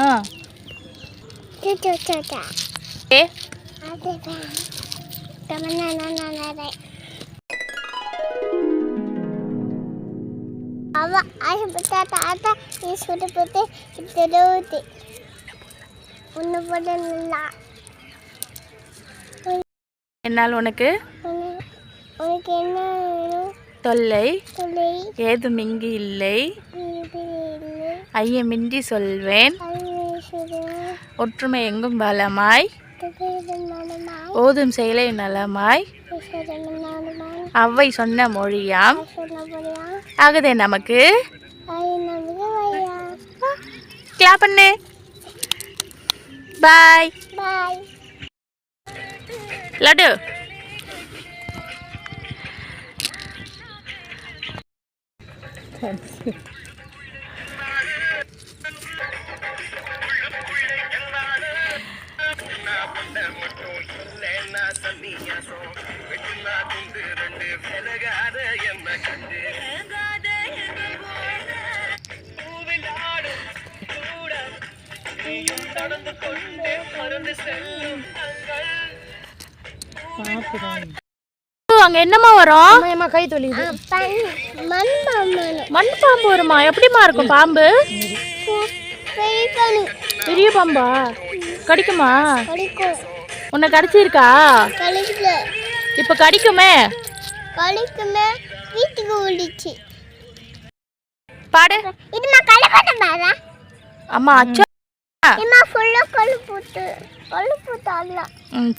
ஆ ஏ என்னால் உனக்கு தொல்லை ஏதும் இங்கு இல்லை, ஐயமின்றி சொல்வேன், ஒற்றுமை எங்கும் பலமாய், ஓதும் செயலை நலமாய், அவ்வை சொன்ன மொழியாம் ஆகுதே நமக்கு. கிளாப் பண்ணு. பாய் லட்டு. அங்க என்னமா வரும்? கை தொழில் மண் பாம்பு வருமா? எப்படிமா இருக்கும் பாம்பு? பெரிய பாம்பா? கடிக்குமா? உன்னை கடிச்சிருக்கா? இப்ப கடிக்குமே. வீட்டுக்கு ஓடிச்சு. பாடு. அம்மா அச்சா.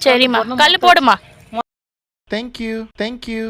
சரிம்மா, கல்லு போடுமா. Thank you.